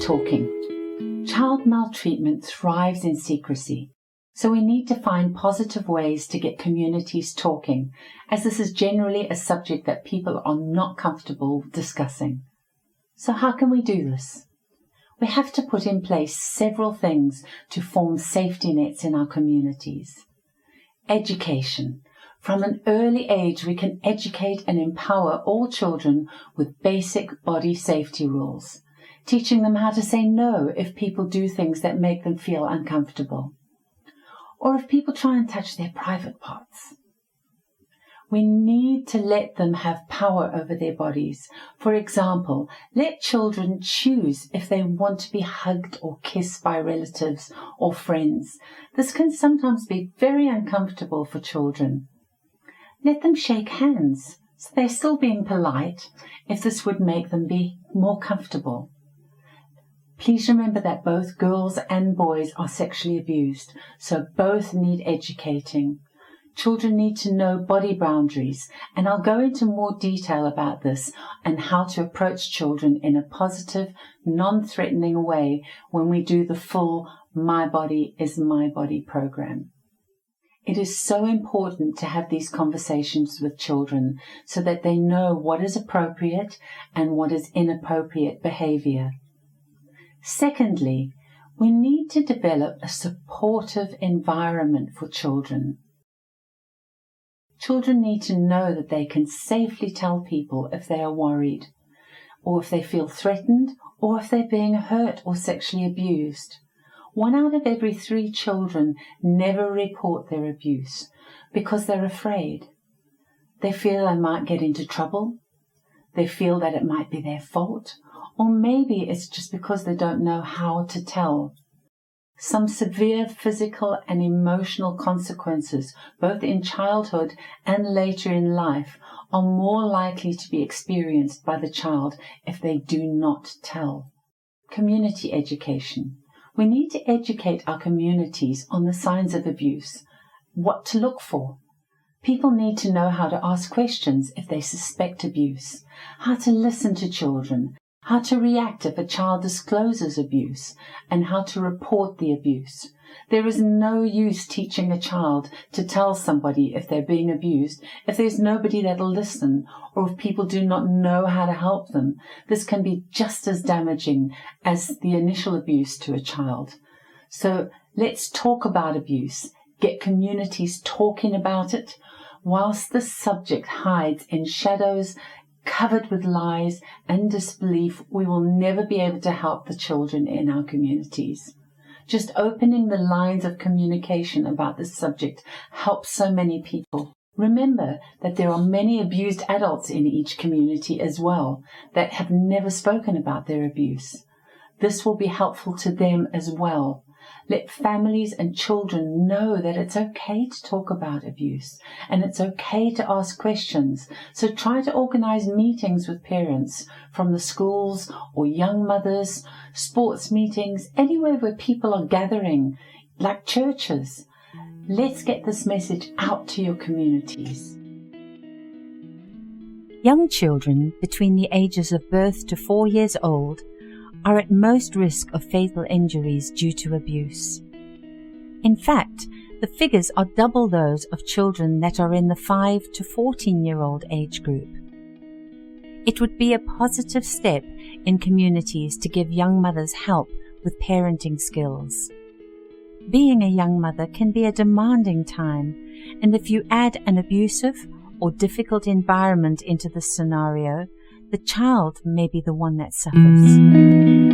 talking. Child maltreatment thrives in secrecy, so we need to find positive ways to get communities talking, as this is generally a subject that people are not comfortable discussing. So how can we do this? We have to put in place several things to form safety nets in our communities. Education. From an early age, we can educate and empower all children with basic body safety rules, teaching them how to say no if people do things that make them feel uncomfortable, or if people try and touch their private parts. We need to let them have power over their bodies. For example, let children choose if they want to be hugged or kissed by relatives or friends. This can sometimes be very uncomfortable for children. Let them shake hands, so they're still being polite, if this would make them be more comfortable. Please remember that both girls and boys are sexually abused, so both need educating. Children need to know body boundaries, and I'll go into more detail about this and how to approach children in a positive, non-threatening way when we do the full My Body is My Body program. It is so important to have these conversations with children so that they know what is appropriate and what is inappropriate behavior. Secondly, we need to develop a supportive environment for children. Children need to know that they can safely tell people if they are worried, or if they feel threatened, or if they're being hurt or sexually abused. 1 out of every 3 children never report their abuse because they're afraid. They feel they might get into trouble. They feel that it might be their fault, or maybe it's just because they don't know how to tell. Some severe physical and emotional consequences, both in childhood and later in life, are more likely to be experienced by the child if they do not tell. Community education. We need to educate our communities on the signs of abuse, what to look for. People need to know how to ask questions if they suspect abuse, how to listen to children, how to react if a child discloses abuse, and how to report the abuse. There is no use teaching a child to tell somebody if they're being abused if there's nobody that'll listen, or if people do not know how to help them. This can be just as damaging as the initial abuse to a child. So let's talk about abuse, get communities talking about it, whilst the subject hides in shadows, covered with lies and disbelief. We will never be able to help the children in our communities. Just opening the lines of communication about this subject helps so many people. Remember that there are many abused adults in each community as well that have never spoken about their abuse. This will be helpful to them as well. Let families and children know that it's okay to talk about abuse and it's okay to ask questions. So try to organize meetings with parents from the schools or young mothers, sports meetings, anywhere where people are gathering, like churches. Let's get this message out to your communities. Young children between the ages of birth to 4 years old are at most risk of fatal injuries due to abuse. In fact, the figures are double those of children that are in the 5 to 14-year-old age group. It would be a positive step in communities to give young mothers help with parenting skills. Being a young mother can be a demanding time, and if you add an abusive or difficult environment into the scenario, the child may be the one that suffers.